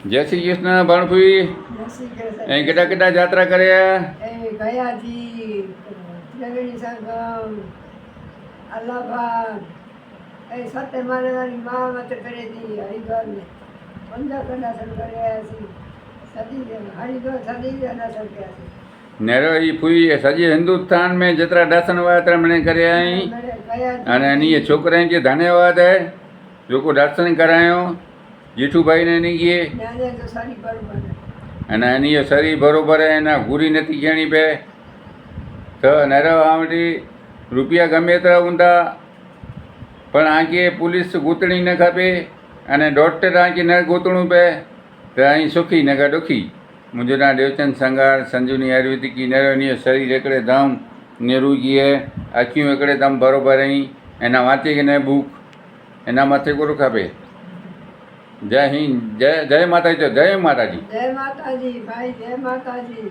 જય શ્રી કૃષ્ણ ભણભુઈ. અહીં કેટલા કેટલા જાત્રા કર્યા? ગયાજી, ત્રિવેણી સંગમ, અલ્હાબાદ, સત્યનારાયણની મહામત કરી હતી. હરિદ્વારને 15 દર્શન કર્યા છે. હરિદ્વાર સદી દર્શન કર્યા છે. नेरो ही फुई सॼे हिंदुस्तान में जेतिरा दर्शन हुआ एतिरा मैंने करिया आहिनि अने इन्हीअ छोकिरनि खे धन्यवाद आहे जेको दर्शन करायो जेठू भाई ने इनखे अने इन्हीअ शरीर बराबरि आहे एना घूरी नथी थियणी पए त नेरो आ वटि रुपया गમે એતરા हूंदा પણ આંखे पुलिस ગોતણી ન ખપે અને ડૉક્ટર આંखे न ગોતણું પए त અહીં સુખी न का दुखी. मुंहिंजो नाम देवचंद संगार संजीवनी आयुर्वेदिक नेरो इन शरीर हिकिड़े दम नेरू जी है अखियूं हिकिड़े दम बराबरि आहिनि एना वांचे के न भूख एना मथे गुरु खपे. जय हिंद जय जय माता जी. जय माता जी. जय माता जी भाई, जय माता जी.